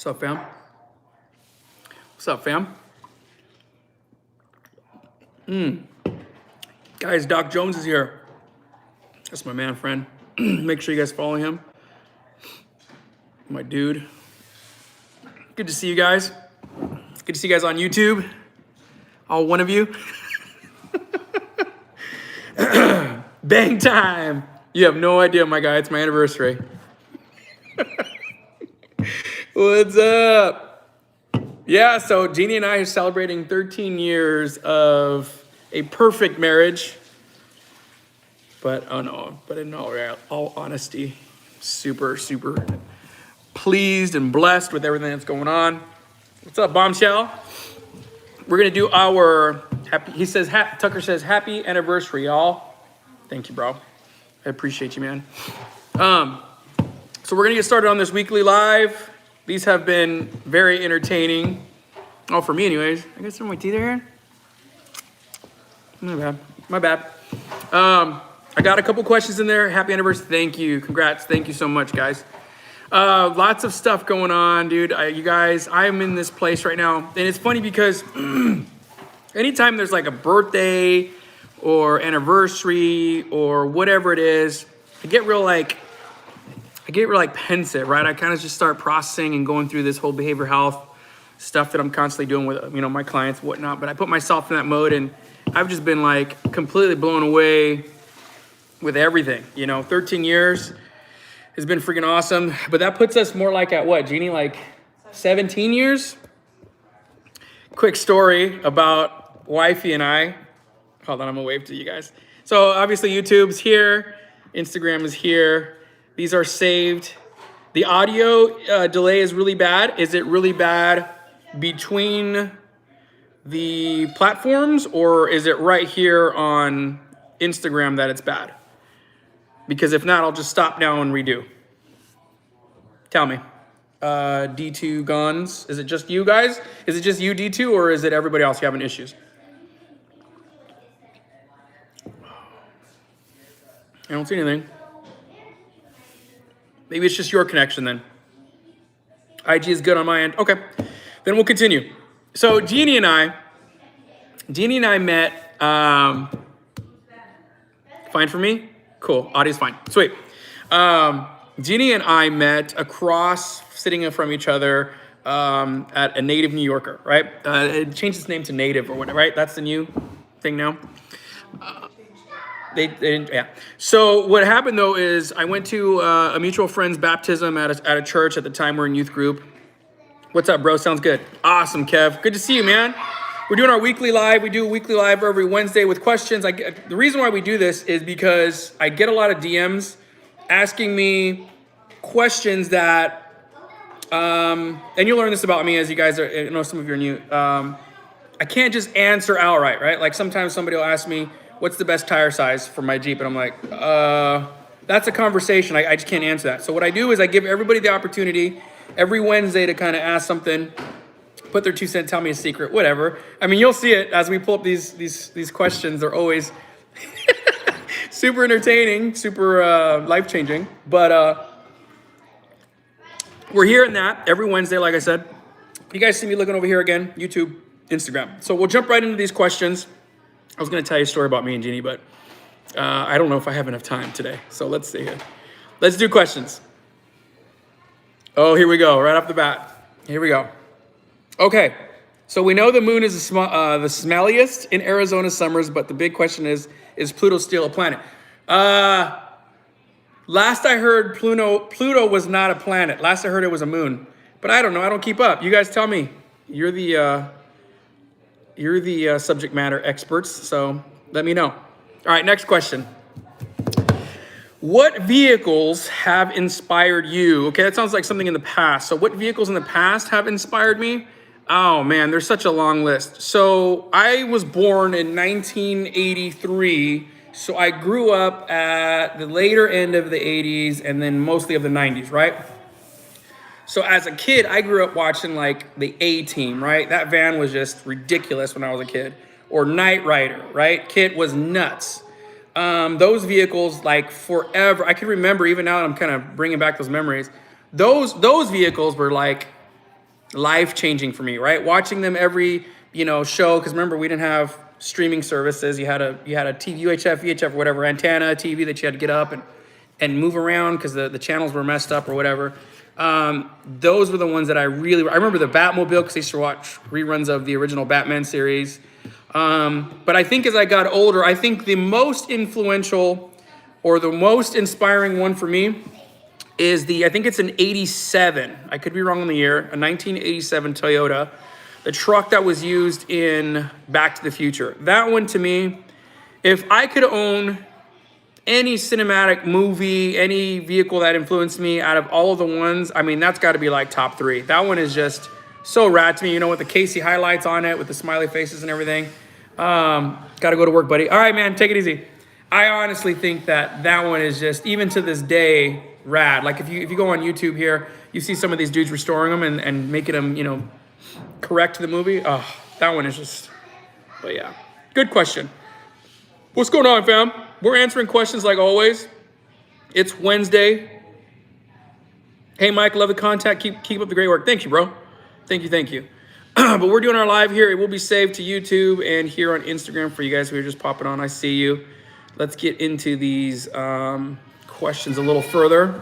What's up, fam? What's up, fam? Guys, Doc Jones is here. That's my man, friend. Make sure you guys follow him. My dude. Good to see you guys. Good to see you guys on YouTube. All one of you. Bang time. You have no idea, my guy. It's my anniversary. What's up? Yeah, so Jeannie and I are celebrating 13 years of a perfect marriage. But in all honesty, super pleased and blessed with everything that's going on. What's up, Bombshell? We're gonna do our happy. He says, Tucker says, happy anniversary, y'all. Thank you, bro. I appreciate you, man. So we're gonna get started on this weekly live. These have been very entertaining. Oh, for me, anyways. I got some of my teeth here. My bad. I got a couple questions in there. Happy anniversary. Thank you. Congrats. Thank you so much, guys. Lots of stuff going on, dude. You guys, I'm in this place right now. And it's funny because anytime there's like a birthday or anniversary or whatever it is, I get real pensive, right? I kind of just start processing and going through this whole behavioral health stuff that I'm constantly doing with, my clients and whatnot. But I put myself in that mode and I've just been like completely blown away with everything. 13 years has been freaking awesome. But that puts us more like at what, Jeannie, like 17 years? Quick story about wifey and I. Hold on, I'm gonna wave to you guys. So obviously YouTube's here, Instagram is here. These are saved. The audio delay is really bad. Is it really bad between the platforms, or is it right here on Instagram that it's bad? Because if not, I'll just stop now and redo. Tell me. D2 Guns. Is it just you guys? Is it just you, D2, or is it everybody else having issues? I don't see anything. Maybe it's just your connection then. IG is good on my end. Okay, then we'll continue. So Jeannie and I met, fine for me? Cool, audio's fine, sweet. Jeannie and I met across, sitting from each other at a Native New Yorker, right? It changed its name to Native or whatever, right? That's the new thing now. They didn't, yeah. So what happened though is I went to a mutual friend's baptism at a church at the time. We're in youth group. What's up, bro? Sounds good. Awesome, Kev. Good to see you, man. We're doing our weekly live. We do a weekly live every Wednesday with questions. The reason why we do this is because I get a lot of DMs asking me questions that, and you'll learn this about me as you guys are, I know some of you are new. I can't just answer outright, right? Like sometimes somebody will ask me, what's the best tire size for my Jeep? And I'm like, that's a conversation. I just can't answer that. So what I do is I give everybody the opportunity every Wednesday to kind of ask something, put their 2 cents, tell me a secret, whatever. I mean, you'll see it as we pull up these questions. They're always super entertaining, super life-changing. But we're here in that every Wednesday, like I said. You guys see me looking over here again, YouTube, Instagram. So we'll jump right into these questions. I was going to tell you a story about me and Jeannie, but I don't know if I have enough time today. So let's see here. Let's do questions. Oh, here we go. Right off the bat. Here we go. Okay. So we know the moon is the smelliest in Arizona summers, but the big question is Pluto still a planet? Last I heard, Pluto was not a planet. Last I heard it was a moon. But I don't know. I don't keep up. You guys tell me. You're the subject matter experts, so let me know. All right, next question. What vehicles have inspired you? Okay, that sounds like something in the past. So what vehicles in the past have inspired me? Oh man, there's such a long list. So I was born in 1983, so I grew up at the later end of the 80s and then mostly of the 90s, right? So as a kid, I grew up watching like the A-Team, right? That van was just ridiculous when I was a kid. Or Knight Rider, right? Kid was nuts. Those vehicles, like forever, I can remember even now that I'm kind of bringing back those memories. Those vehicles were like life-changing for me, right? Watching them every, show, because remember, we didn't have streaming services. You had a TV, UHF, VHF, whatever, antenna, TV that you had to get up and move around because the channels were messed up or whatever. Those were the ones that I remember the Batmobile because I used to watch reruns of the original Batman series. But I think as I got older, I think the most influential or the most inspiring one for me is I think it's an 87. I could be wrong on the year, a 1987 Toyota, the truck that was used in Back to the Future. That one to me, if I could own any cinematic movie, any vehicle that influenced me out of all of the ones, I mean, that's got to be like top 3. That one is just so rad to me, with the Casey highlights on it, with the smiley faces and everything. Got to go to work, buddy. All right, man, take it easy. I honestly think that one is just, even to this day, rad. Like if you go on YouTube here, you see some of these dudes restoring them and making them, correct the movie. Oh, that one is just, but yeah. Good question. What's going on, fam? We're answering questions like always. It's Wednesday. Hey, Mike, love the contact. Keep up the great work. Thank you, bro. Thank you. But we're doing our live here. It will be saved to YouTube and here on Instagram for you guys who are just popping on. I see you. Let's get into these questions a little further.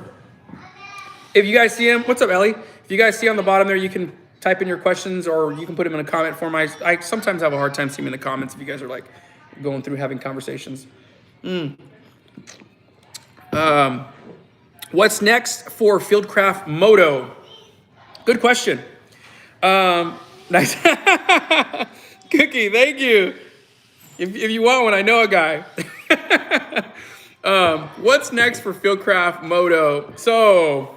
If you guys see them, what's up, Ellie? If you guys see on the bottom there, you can type in your questions or you can put them in a comment form. I sometimes have a hard time seeing them in the comments if you guys are like going through having conversations. What's next for Fieldcraft Moto? Good question. Nice. Cookie, thank you. If you want one, I know a guy. What's next for Fieldcraft Moto? So,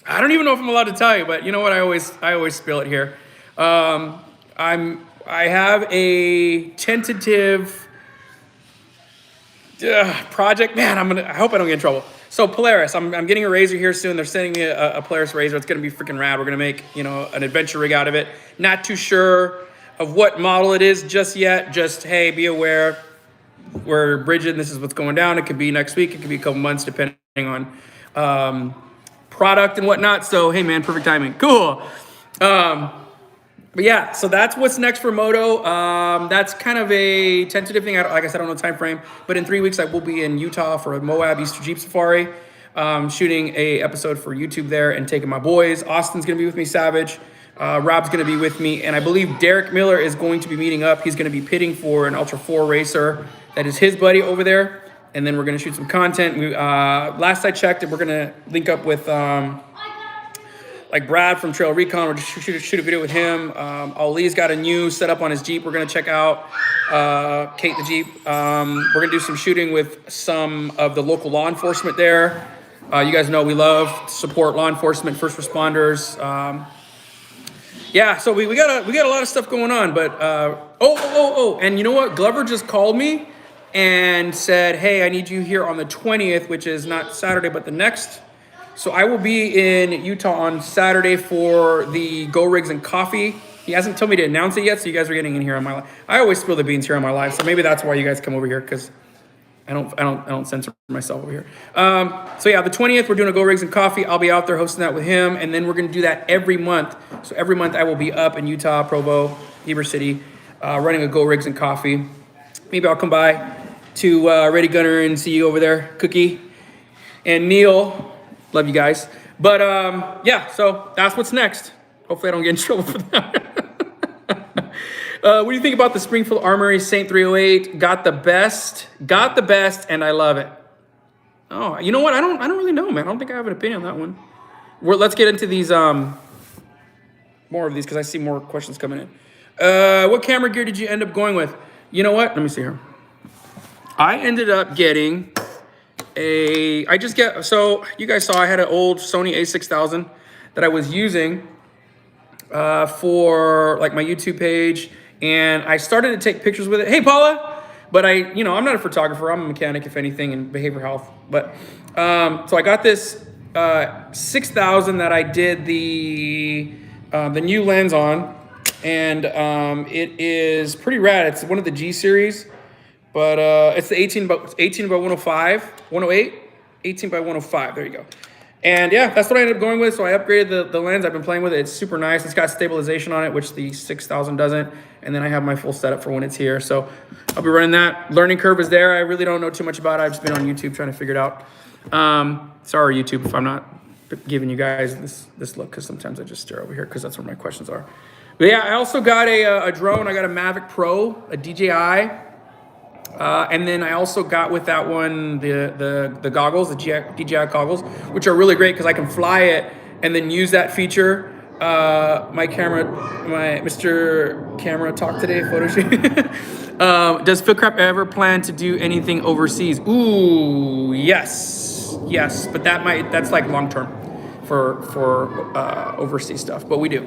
I don't even know if I'm allowed to tell you, but you know what? I always spill it here. I have a tentative project. Man, I hope I don't get in trouble. So Polaris, I'm getting a razor here soon. They're sending me a Polaris razor. It's gonna be freaking rad. We're gonna make an adventure rig out of it. Not too sure of what model it is just yet. Just hey, be aware. We're bridging. This is what's going down. It could be next week. It could be a couple months, depending on product and whatnot. So hey, man, perfect timing. Cool. But yeah, so that's what's next for Moto. That's kind of a tentative thing. Like I said, I don't know the time frame, but in 3 weeks I will be in Utah for a Moab Easter Jeep Safari, shooting a episode for YouTube there and taking my boys. Austin's gonna be with me, Savage. Rob's gonna be with me, and I believe Derek Miller is going to be meeting up. He's gonna be pitting for an Ultra 4 racer that is his buddy over there, and then we're gonna shoot some content. Last I checked, we're gonna link up with like Brad from Trail Recon. We're just shoot a video with him. Ali's got a new setup on his Jeep we're gonna check out. Kate the Jeep. We're gonna do some shooting with some of the local law enforcement there. You guys know we love to support law enforcement, first responders. Yeah, so we got a lot of stuff going on, but and you know what? Glover just called me and said, hey, I need you here on the 20th, which is not Saturday, but the next. So I will be in Utah on Saturday for the Go Rigs and Coffee. He hasn't told me to announce it yet, so you guys are getting in here on my live. I always spill the beans here on my live, so maybe that's why you guys come over here, because I don't censor myself over here. So yeah, the 20th, we're doing a Go Rigs and Coffee. I'll be out there hosting that with him, and then we're gonna do that every month. So every month I will be up in Utah, Provo, Heber City, running a Go Rigs and Coffee. Maybe I'll come by to Ready Gunner and see you over there, Cookie and Neil. Love you guys. But yeah, so that's what's next. Hopefully I don't get in trouble for that. What do you think about the Springfield Armory Saint 308? Got the best, and I love it. Oh, you know what? I don't really know, man. I don't think I have an opinion on that one. Let's get into these more of these because I see more questions coming in. What camera gear did you end up going with? You know what? Let me see here. I ended up getting so you guys saw I had an old Sony A6000 that I was using for like my YouTube page, and I started to take pictures with it. Hey, Paula! But I'm not a photographer. I'm a mechanic, if anything, in behavioral health. But so I got this 6000 that I did the new lens on, and it is pretty rad. It's one of the G series. But it's the 18 by 105, 108, 18 by 105, there you go. And yeah, that's what I ended up going with. So I upgraded the lens. I've been playing with it. It's super nice. It's got stabilization on it, which the 6000 doesn't. And then I have my full setup for when it's here. So I'll be running that. Learning curve is there. I really don't know too much about it. I've just been on YouTube trying to figure it out. Sorry, YouTube, if I'm not giving you guys this look, because sometimes I just stare over here because that's where my questions are. But yeah, I also got a drone. I got a Mavic Pro, a DJI. And then I also got with that one the goggles, the DJI goggles, which are really great because I can fly it and then use that feature. My Mr. Camera Talk today, photo shoot. Does Fieldcraft ever plan to do anything overseas? Ooh, yes, but that's like long term for overseas stuff, but we do.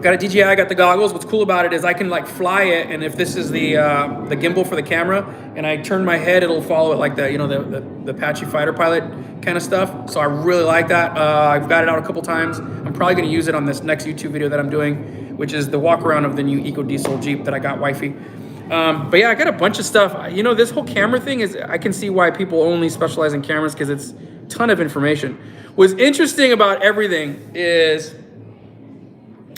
Got a DJI, I got the goggles. What's cool about it is I can like fly it, and if this is the gimbal for the camera, and I turn my head, it'll follow it like the Apache fighter pilot kind of stuff. So I really like that. I've got it out a couple times. I'm probably going to use it on this next YouTube video that I'm doing, which is the walk around of the new EcoDiesel Jeep that I got wifey. But yeah, I got a bunch of stuff. You know, this whole camera thing is, I can see why people only specialize in cameras because it's a ton of information. What's interesting about everything is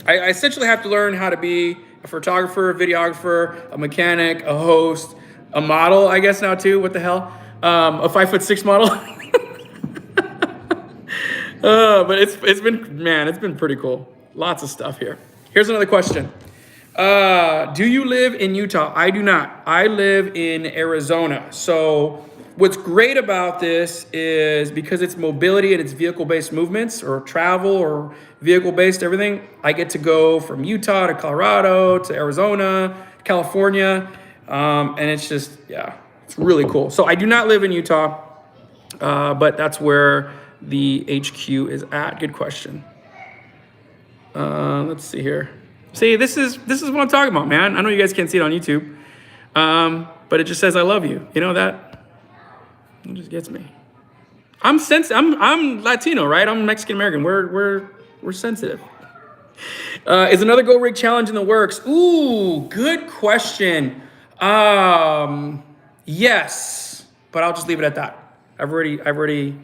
I essentially have to learn how to be a photographer, a videographer, a mechanic, a host, a model, I guess now too, what the hell? A 5'6" model. But it's been pretty cool. Lots of stuff here. Here's another question. Do you live in Utah? I do not. I live in Arizona. So what's great about this is because it's mobility and it's vehicle-based movements or travel or vehicle-based everything, I get to go from Utah to Colorado to Arizona, California, and it's just, yeah, it's really cool. So I do not live in Utah, but that's where the HQ is at. Good question. Let's see here. See, this is what I'm talking about, man. I know you guys can't see it on YouTube, but it just says I love you. You know that? It just gets me. I'm Latino, right? I'm Mexican American. We're sensitive. Is another Go Rig challenge in the works? Ooh, good question. Yes, but I'll just leave it at that. I've already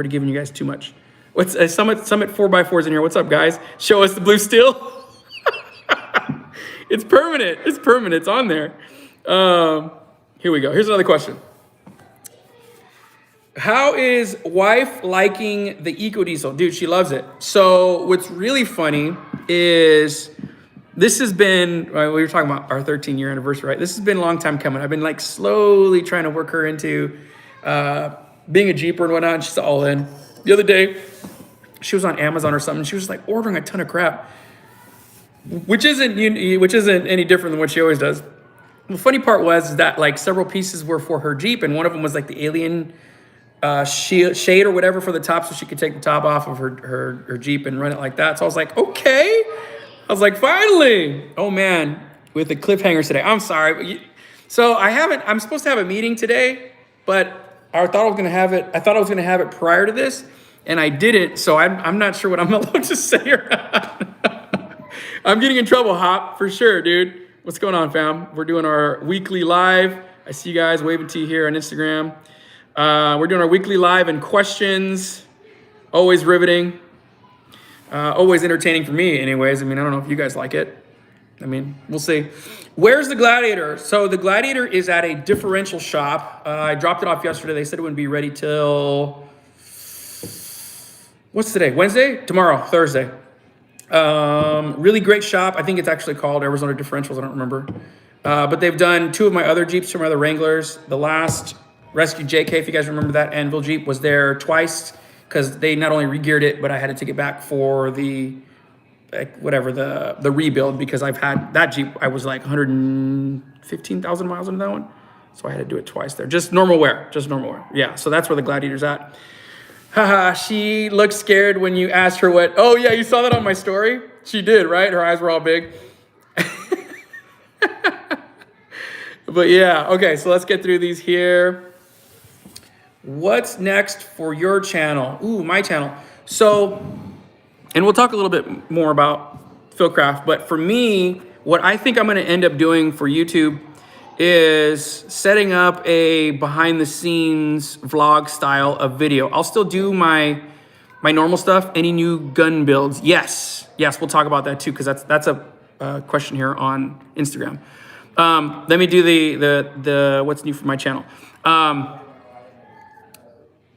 given you guys too much. What's Summit 4x4s in here? What's up, guys? Show us the blue steel. It's permanent. It's on there. Here we go. Here's another question. How is wife liking the EcoDiesel? Dude, she loves it. So what's really funny is this has been, we were talking about our 13-year anniversary, right? This has been a long time coming. I've been like slowly trying to work her into being a Jeeper and whatnot, and she's all in. The other day, she was on Amazon or something. She was like ordering a ton of crap, which isn't any different than what she always does. The funny part was that like several pieces were for her Jeep, and one of them was like the alien shade or whatever for the top, so she could take the top off of her Jeep and run it like that. So I was like, okay. I was like, finally. Oh man, with the cliffhangers today. I'm sorry. So I'm supposed to have a meeting today, but I thought I was gonna have it prior to this, and I didn't. So I'm not sure what I'm allowed to say or not. I'm getting in trouble, Hop, for sure, dude. What's going on, fam? We're doing our weekly live. I see you guys waving to you here on Instagram. We're doing our weekly live and questions. Always riveting. Always entertaining for me, anyways. I mean, I don't know if you guys like it. I mean, we'll see. Where's the Gladiator? So the Gladiator is at a differential shop. I dropped it off yesterday. They said it wouldn't be ready till, what's today? Wednesday? Tomorrow, Thursday. Really great shop. I think it's actually called Arizona Differentials. I don't remember. But they've done two of my other Jeeps, two of my other Wranglers. The last Rescue JK, if you guys remember that, Anvil Jeep was there twice because they not only re-geared it, but I had to take it back for the rebuild because I've had that Jeep. I was like 115,000 miles into that one. So I had to do it twice there. Just normal wear. Yeah, so that's where the Gladiator's at. Haha, she looked scared when you asked her what. Oh yeah, you saw that on my story? She did, right? Her eyes were all big. But yeah, okay, so let's get through these here. What's next for your channel? Ooh, my channel. So, and we'll talk a little bit more about Fieldcraft, but for me, what I think I'm gonna end up doing for YouTube is setting up a behind the scenes vlog style of video. I'll still do my normal stuff. Any new gun builds? Yes, we'll talk about that too, because that's a question here on Instagram. Let me do the what's new for my channel.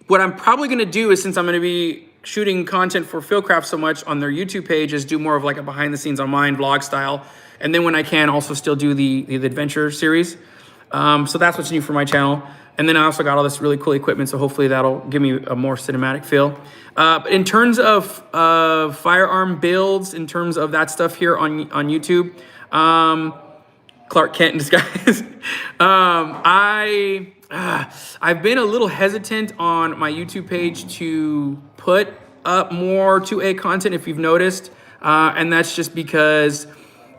What I'm probably gonna do is, since I'm gonna be shooting content for Fieldcraft so much on their YouTube page, is do more of like a behind the scenes on mine vlog style. And then when I can, also still do the adventure series. So that's what's new for my channel. And then I also got all this really cool equipment, so hopefully that'll give me a more cinematic feel. But in terms of firearm builds, in terms of that stuff here on YouTube, Clark Kent in disguise. I've been a little hesitant on my YouTube page to put up more 2A content, if you've noticed. And that's just because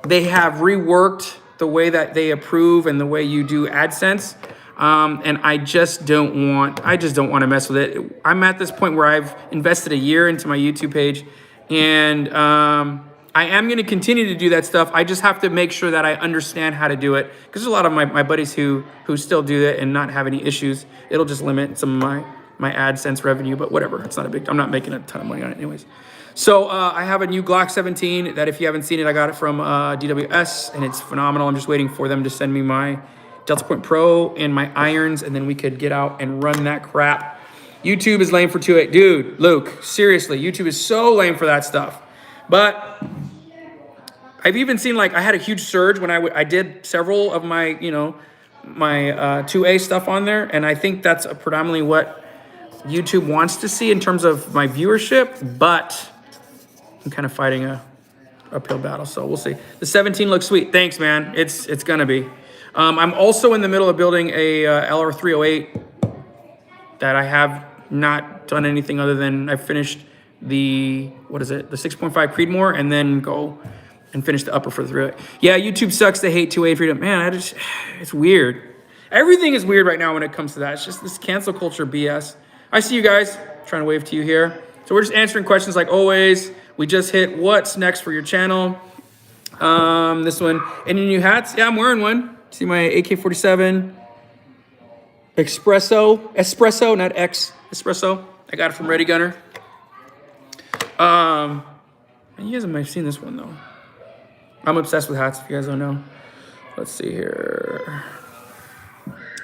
they have reworked the way that they approve and the way you do AdSense. And I just don't want to mess with it. I'm at this point where I've invested a year into my YouTube page, and I am going to continue to do that stuff. I just have to make sure that I understand how to do it, because there's a lot of my buddies who still do that and not have any issues. It'll just limit some of my AdSense revenue, but whatever. It's not a big, I'm not making a ton of money on it anyways. So I have a new Glock 17 that, if you haven't seen it, I got it from DWS, and it's phenomenal. I'm just waiting for them to send me my Delta Point Pro and my irons, and then we could get out and run that crap. YouTube is lame for 2A. Dude, Luke, seriously, YouTube is so lame for that stuff. But I've even seen, like, I had a huge surge when I did several of my, my 2A stuff on there, and I think that's predominantly what YouTube wants to see in terms of my viewership, but I'm kind of fighting a uphill battle, so we'll see. The 17 looks sweet. Thanks, man. It's gonna be. I'm also in the middle of building a LR308 that I have not done anything other than I finished the 6.5 Creedmoor, and then go and finish the upper for the 308. Yeah, YouTube sucks. They hate 2A freedom. Man, it's weird. Everything is weird right now when it comes to that. It's just this cancel culture BS. I see you guys. Trying to wave to you here. So we're just answering questions like always. We just hit what's next for your channel. This one. Any new hats? Yeah, I'm wearing one. See my AK-47 Espresso, not X, Espresso. I got it from Ready Gunner. And you guys might have seen this one though. I'm obsessed with hats, if you guys don't know. Let's see here.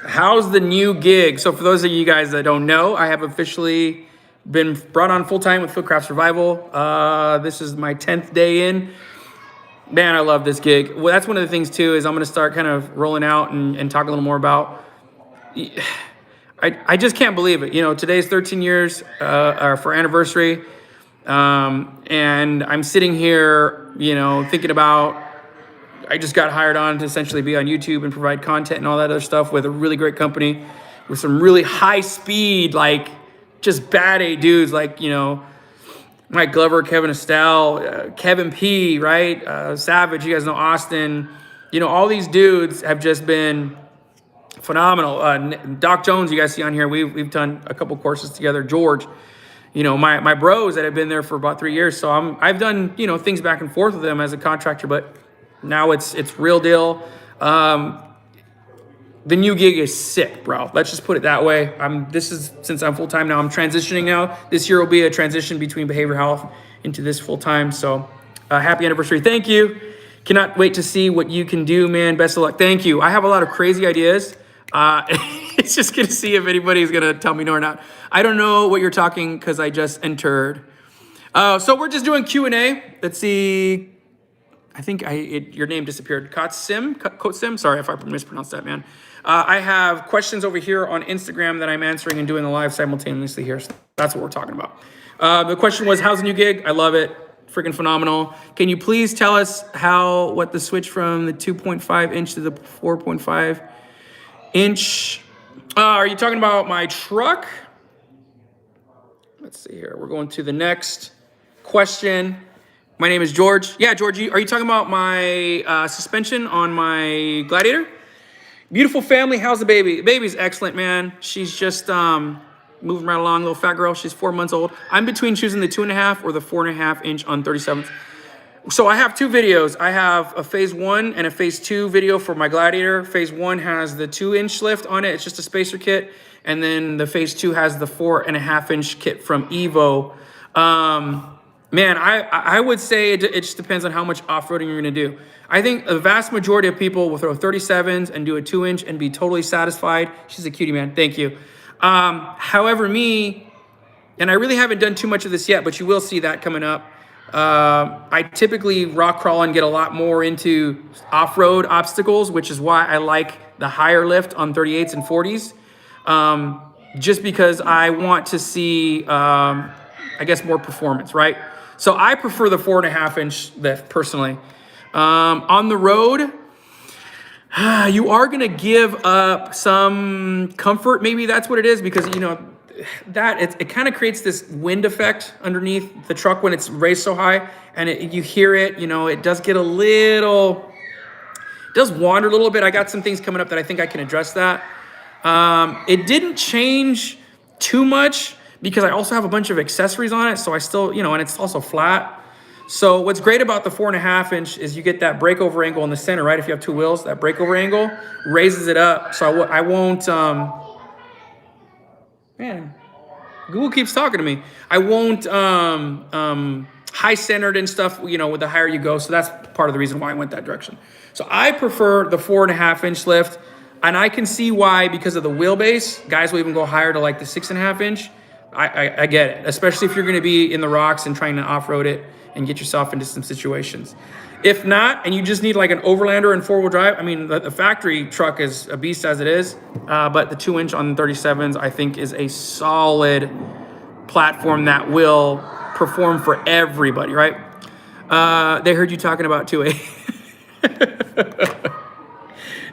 How's the new gig? So for those of you guys that don't know, I have officially been brought on full-time with Fieldcraft Survival. This is my 10th day in. Man, I love this gig. Well, that's one of the things too, is I'm gonna start kind of rolling out and talk a little more about. I just can't believe it. Today's 13 years for anniversary. And I'm sitting here, thinking about, I just got hired on to essentially be on YouTube and provide content and all that other stuff with a really great company with some really high speed, like just bad A dudes, like, Mike Glover, Kevin Estelle, Kevin P, right? Savage, you guys know Austin. All these dudes have just been phenomenal. Doc Jones, you guys see on here, we've done a couple courses together. George, my bros that have been there for about 3 years. So I've done, things back and forth with them as a contractor, but now it's real deal. The new gig is sick, bro. Let's just put it that way. Since I'm full-time now, I'm transitioning now. This year will be a transition between behavioral health into this full-time. So happy anniversary. Thank you. Cannot wait to see what you can do, man. Best of luck. Thank you. I have a lot of crazy ideas. It's just gonna see if anybody's gonna tell me no or not. I don't know what you're talking, because I just entered. So we're just doing Q&A. Let's see. I think your name disappeared. Kotsim. Sorry if I mispronounced that, man. I have questions over here on Instagram that I'm answering and doing a live simultaneously here. So that's what we're talking about. The question was, how's the new gig? I love it. Freaking phenomenal. Can you please tell us what the switch from the 2.5 inch to the 4.5 inch? Are you talking about my truck? Let's see here. We're going to the next question. My name is George. Yeah, George, are you talking about my suspension on my Gladiator? Beautiful family. How's the baby? The baby's excellent, man. She's just moving right along, little fat girl. She's 4 months old. I'm between choosing the 2.5 or the 4.5 inch on 37th. So I have two videos. I have a phase 1 and a phase 2 video for my Gladiator. Phase 1 has the 2-inch lift on it. It's just a spacer kit. And then the phase 2 has the 4.5-inch kit from Evo. Man, I would say it just depends on how much off-roading you're gonna do. I think the vast majority of people will throw 37s and do a 2-inch and be totally satisfied. She's a cutie, man, thank you. However, me, and I really haven't done too much of this yet, but you will see that coming up. I typically rock crawl and get a lot more into off-road obstacles, which is why I like the higher lift on 38s and 40s. Just because I want to see, I guess, more performance, right? So I prefer the 4.5-inch lift personally. On the road, you are gonna give up some comfort. Maybe that's what it is, because you know that it kind of creates this wind effect underneath the truck when it's raised so high, and you hear it. You know, it does get a little, it does wander a little bit. I got some things coming up that I think I can address that. It didn't change too much because I also have a bunch of accessories on it. So I still, you know, and it's also flat. So what's great about the 4.5-inch is you get that breakover angle in the center, right? If you have two wheels, that breakover angle raises it up. So I won't, man, Google keeps talking to me. I won't, high centered and stuff, you know, with the higher you go. So that's part of the reason why I went that direction. So I prefer the 4.5-inch lift. And I can see why, because of the wheelbase, guys will even go higher to like the 6.5-inch. I get it, especially if you're going to be in the rocks and trying to off-road it and get yourself into some situations. If not, and you just need like an overlander and 4-wheel drive, I mean, the factory truck is a beast as it is, but the 2-inch on 37s, I think, is a solid platform that will perform for everybody, right? They heard you talking about 2A.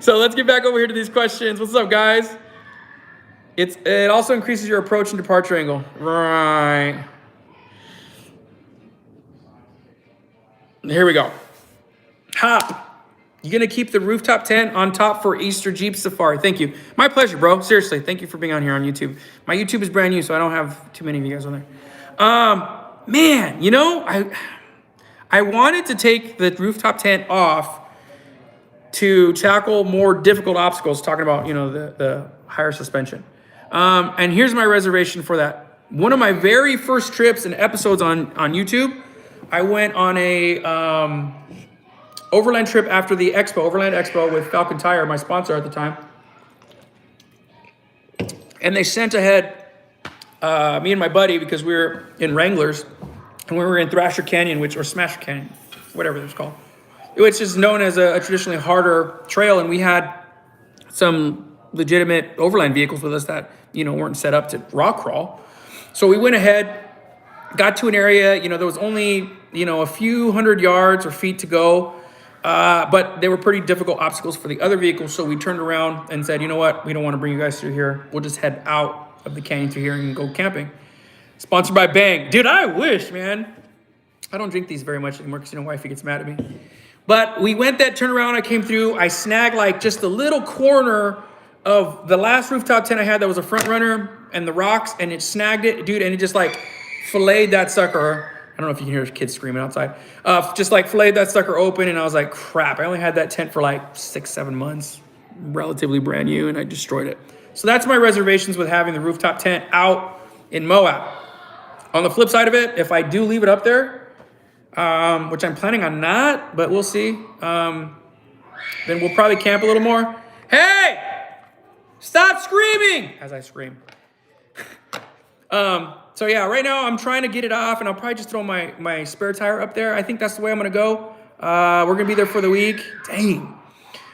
So let's get back over here to these questions. What's up, guys? It also increases your approach and departure angle. Right. Here we go. Hop. You gonna keep the rooftop tent on top for Easter Jeep Safari? Thank you. My pleasure, bro. Seriously, thank you for being on here on YouTube. My YouTube is brand new, so I don't have too many of you guys on there. Man, you know, I wanted to take the rooftop tent off to tackle more difficult obstacles, talking about, you know, the higher suspension. And here's my reservation for that. One of my very first trips and episodes on YouTube, I went on a overland trip after the expo, Overland Expo, with Falcon Tire, my sponsor at the time. And they sent ahead me and my buddy, because we were in Wranglers, and we were in Thrasher Canyon, or Smasher Canyon, whatever it's called, which is known as a traditionally harder trail. And we had some legitimate overland vehicles with us that, you know, weren't set up to rock crawl. So we went ahead, got to an area, you know, there was only, you know, a few hundred yards or feet to go, but they were pretty difficult obstacles for the other vehicles. So we turned around and said, you know what, we don't want to bring you guys through here. We'll just head out of the canyon through here and go camping. Sponsored by Bang. Dude, I wish, man. I don't drink these very much anymore because, you know, wifey gets mad at me. But we went that turnaround, I came through, I snagged like just a little corner of the last rooftop tent I had that was a front runner and the rocks, and it snagged it, dude, and it just like filleted that sucker. I don't know if you can hear kids screaming outside. Just like filleted that sucker open, and I was like, crap, I only had that tent for like 6-7 months, relatively brand new, and I destroyed it. So that's my reservations with having the rooftop tent out in Moab. On the flip side of it, if I do leave it up there, which I'm planning on not, but we'll see. Then we'll probably camp a little more. Hey, stop screaming as I scream. So yeah, right now I'm trying to get it off, and I'll probably just throw my spare tire up there. I think that's the way I'm gonna go. We're gonna be there for the week. Dang.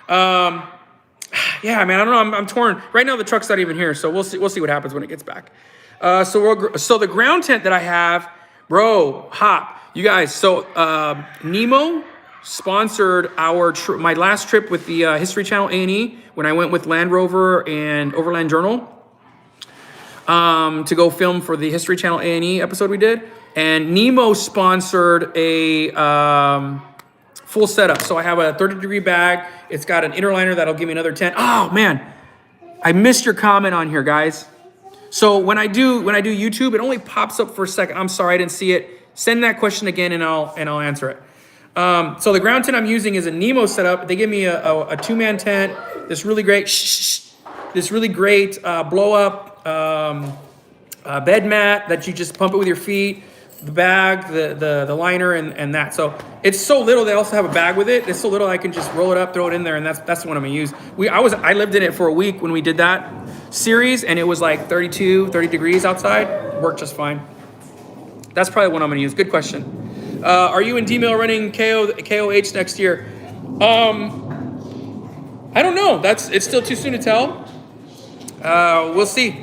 Yeah, man, I don't know. I'm torn. Right now the truck's not even here, so we'll see what happens when it gets back. So the ground tent that I have, bro, hop. You guys, so Nemo sponsored my last trip with the History Channel A&E when I went with Land Rover and Overland Journal to go film for the History Channel A&E episode we did. And Nemo sponsored a full setup. So I have a 30-degree bag. It's got an inner liner that'll give me another 10. Oh, man, I missed your comment on here, guys. So when I do YouTube, it only pops up for a second. I'm sorry, I didn't see it. Send that question again, and I'll answer it. So the ground tent I'm using is a Nemo setup. They give me a two-man tent. This really great, blow up bed mat that you just pump it with your feet. The bag, the liner, and that. So it's so little. They also have a bag with it. It's so little I can just roll it up, throw it in there, and that's the one I'm gonna use. I lived in it for a week when we did that series, and it was like 30 degrees outside. Worked just fine. That's probably what I'm gonna use. Good question. Are you and D-Mill running KOH next year? I don't know. It's still too soon to tell. We'll see.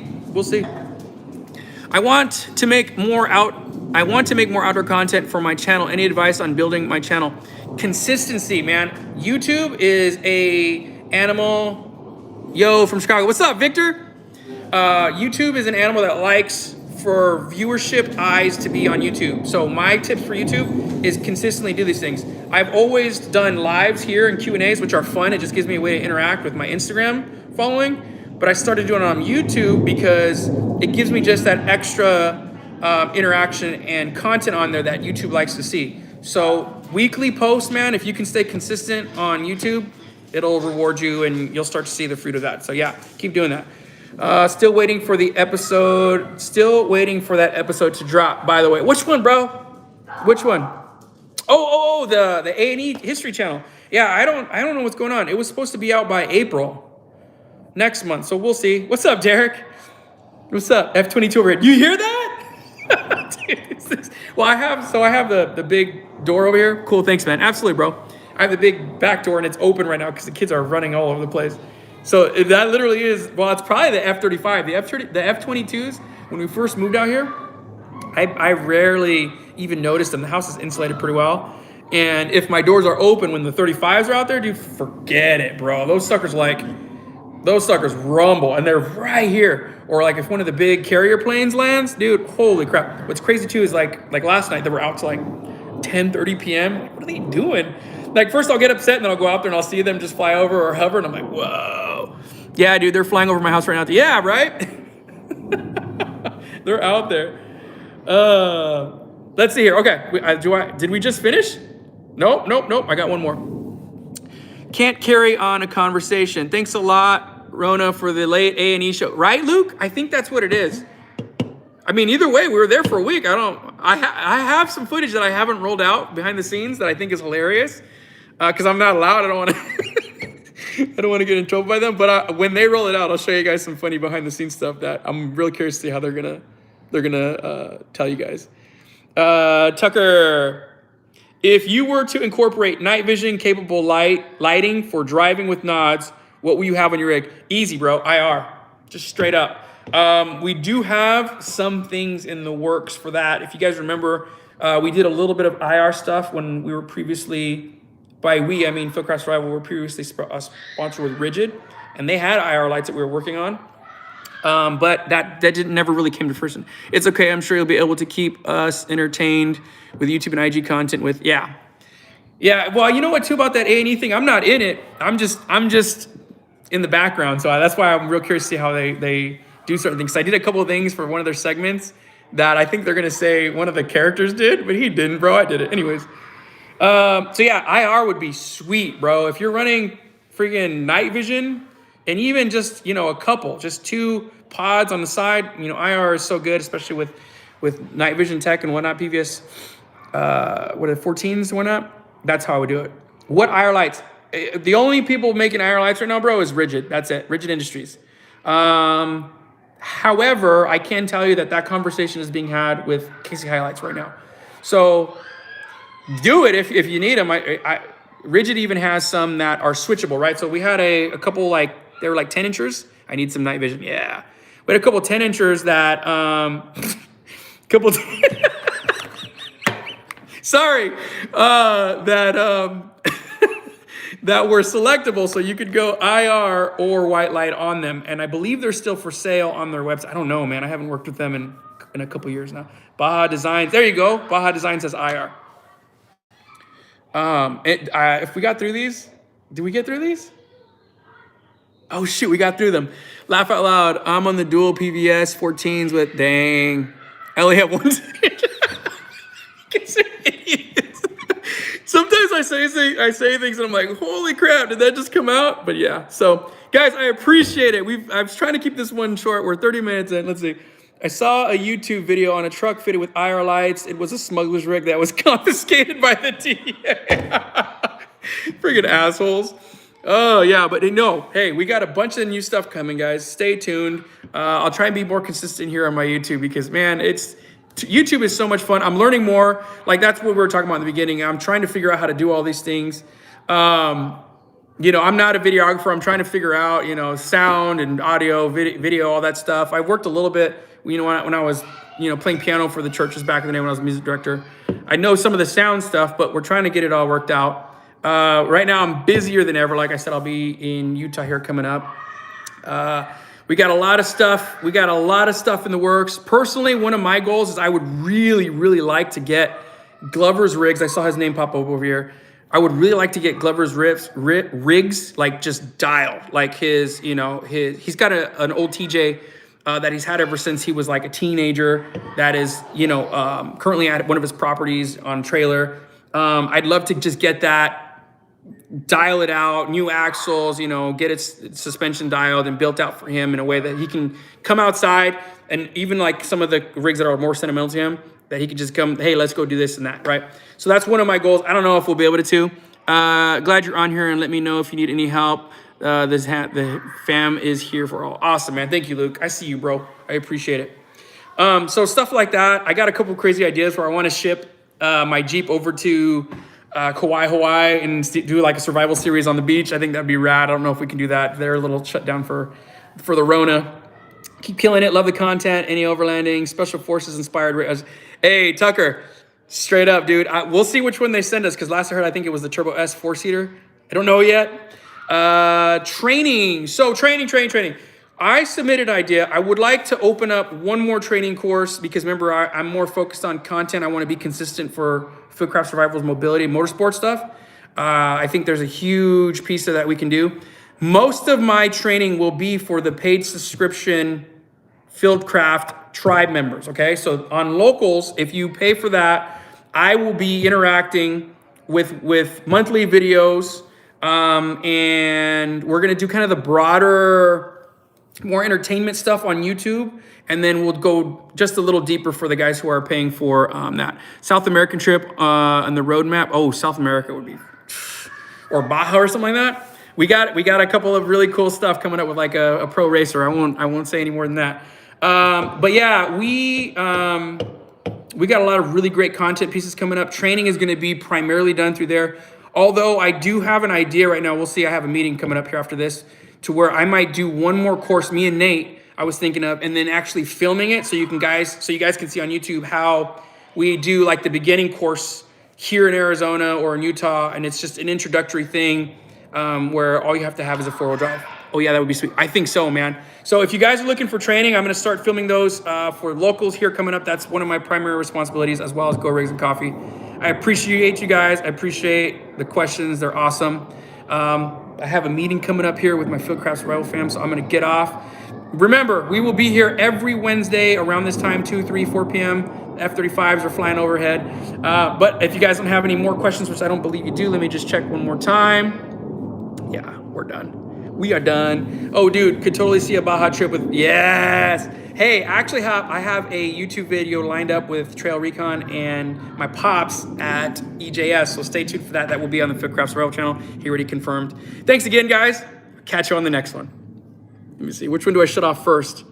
I want to make more outdoor content for my channel. Any advice on building my channel? Consistency, man. YouTube is a animal. Yo, from Chicago. What's up, Victor? YouTube is an animal that likes for viewership eyes to be on YouTube. So my tips for YouTube is consistently do these things. I've always done lives here and Q&As, which are fun. It just gives me a way to interact with my Instagram following. But I started doing it on YouTube because it gives me just that extra interaction and content on there that YouTube likes to see. So weekly posts, man, if you can stay consistent on YouTube, it'll reward you and you'll start to see the fruit of that. So yeah, keep doing that. Still waiting for that episode to drop, by the way. Which one, bro? Which one? Oh, the A&E History Channel. Yeah, I don't know what's going on. It was supposed to be out by April next month, so we'll see. What's up, Derek? What's up? F22 overhead. You hear that? Dude, well, I have the big door over here. Cool, thanks, man. Absolutely, bro. I have the big back door and it's open right now because the kids are running all over the place. So that literally is, well, it's probably the F-35. The F-22s, when we first moved out here, I rarely even noticed them. The house is insulated pretty well. And if my doors are open when the 35s are out there, dude, forget it, bro. Those suckers rumble and they're right here. Or like if one of the big carrier planes lands, dude, holy crap. What's crazy too is like last night they were out to like 10:30 p.m. Like, what are they doing? Like first I'll get upset and then I'll go out there and I'll see them just fly over or hover and I'm like, whoa. Yeah, dude, they're flying over my house right now. Yeah, right? They're out there. Let's see here. Okay, did we just finish? Nope. I got one more. Can't carry on a conversation. Thanks a lot, Rona, for the late A&E show. Right, Luke? I think that's what it is. I mean, either way, we were there for a week. I have some footage that I haven't rolled out behind the scenes that I think is hilarious. Because I'm not allowed. I don't want to get in trouble by them. But when they roll it out, I'll show you guys some funny behind the scenes stuff that I'm really curious to see how they're gonna tell you guys. Tucker, if you were to incorporate night vision capable lighting for driving with nods, what will you have on your rig? Easy, bro. IR, just straight up. We do have some things in the works for that. If you guys remember, we did a little bit of IR stuff when we were previously. By we, I mean Fieldcraft Survival. We were previously sponsored with Rigid, and they had IR lights that we were working on. But that never really came to fruition. It's okay. I'm sure you'll be able to keep us entertained with YouTube and IG content. Yeah. Well, you know what too about that A&E thing? I'm not in it. I'm just in the background. So that's why I'm real curious to see how they do certain things. So I did a couple of things for one of their segments that I think they're gonna say one of the characters did, but he didn't, bro. I did it anyways. So yeah, IR would be sweet, bro. If you're running freaking night vision and even just, a couple, just 2 pods on the side, IR is so good, especially with night vision tech and whatnot, PVS, 14s and whatnot. That's how I would do it. What IR lights? The only people making IR lights right now, bro, is Rigid. That's it, Rigid Industries. However, I can tell you that conversation is being had with Casey Highlights right now. So do it if you need them. Rigid even has some that are switchable, right? So we had a couple they were 10 inchers. I need some night vision. Yeah. We had a couple 10 inchers that, sorry, that were selectable. So you could go IR or white light on them. And I believe they're still for sale on their website. I don't know, man. I haven't worked with them in a couple years now. Baja Designs. There you go. Baja Designs says IR. If we got through these, did we get through these? Oh shoot, we got through them. Laugh out loud. I'm on the dual PVS 14s with, dang. I only have one. Sometimes I say things and I'm like, holy crap, did that just come out? But yeah, so guys, I appreciate it. I was trying to keep this one short. We're 30 minutes in. Let's see. I saw a YouTube video on a truck fitted with IR lights. It was a smuggler's rig that was confiscated by the DEA. Friggin' assholes. Oh yeah, but no, hey, we got a bunch of new stuff coming, guys. Stay tuned. I'll try and be more consistent here on my YouTube because man, YouTube is so much fun. I'm learning more. Like that's what we were talking about in the beginning. I'm trying to figure out how to do all these things. You know, I'm not a videographer. I'm trying to figure out, you know, sound and audio, video, all that stuff. I worked a little bit, you know, when I was, you know, playing piano for the churches back in the day when I was a music director. I know some of the sound stuff, but we're trying to get it all worked out. Right now I'm busier than ever. Like I said, I'll be in Utah here coming up. We got a lot of stuff. We got a lot of stuff in the works. Personally, one of my goals is I would really, really like to get Glover's rigs. I saw his name pop up over here. I would really like to get Glover's rigs, like just dialed, like his, you know, he's got an old TJ that he's had ever since he was like a teenager. That is, you know, currently at one of his properties on trailer. I'd love to just get that, dial it out, new axles, you know, get its suspension dialed and built out for him in a way that he can come outside, and even like some of the rigs that are more sentimental to him, that he could just come, hey, let's go do this and that, right? So that's one of my goals. I don't know if we'll be able to. Glad you're on here, and let me know if you need any help. The fam is here for all. Awesome, man. Thank you, Luke. I see you, bro. I appreciate it. So stuff like that. I got a couple crazy ideas where I want to ship my Jeep over to Kauai, Hawaii, and do like a survival series on the beach. I think that'd be rad. I don't know if we can do that. They're a little shut down for the Rona. Keep killing it. Love the content. Any overlanding, special forces inspired. Hey, Tucker, straight up, dude. We'll see which one they send us, because last I heard, I think it was the Turbo S 4-seater. I don't know yet. Training. So training. I submitted an idea. I would like to open up one more training course, because remember, I'm more focused on content. I want to be consistent for Fieldcraft Survival's mobility and motorsport stuff. I think there's a huge piece of that we can do. Most of my training will be for the paid subscription Fieldcraft tribe members, okay? So on locals, if you pay for that, I will be interacting with monthly videos, and we're gonna do kind of the broader, more entertainment stuff on YouTube, and then we'll go just a little deeper for the guys who are paying for that. South American trip on the roadmap. Oh, South America would be, or Baja or something like that. We got a couple of really cool stuff coming up with like a pro racer. I won't say any more than that. But yeah, we got a lot of really great content pieces coming up. Training is going to be primarily done through there. Although I do have an idea right now. We'll see. I have a meeting coming up here after this, to where I might do one more course, me and Nate, I was thinking of, and then actually filming it so you guys can see on YouTube how we do like the beginning course here in Arizona or in Utah, and it's just an introductory thing where all you have to have is a 4-wheel drive. Oh yeah, that would be sweet. I think so, man. So if you guys are looking for training, I'm gonna start filming those for locals here coming up. That's one of my primary responsibilities, as well as Go Rigs and Coffee. I appreciate you guys. I appreciate the questions. They're awesome. I have a meeting coming up here with my Fieldcraft Survival fam, so I'm gonna get off. Remember, we will be here every Wednesday around this time, 2, 3, 4 p.m. F-35s are flying overhead. But if you guys don't have any more questions, which I don't believe you do, let me just check one more time. Yeah, we're done. We are done. Oh, dude, could totally see a Baja trip with, yes. Hey, actually I have a YouTube video lined up with Trail Recon and my pops at EJS, so stay tuned for that. That will be on the Fieldcraft Survival channel. He already confirmed. Thanks again, guys. Catch you on the next one. Let me see, which one do I shut off first?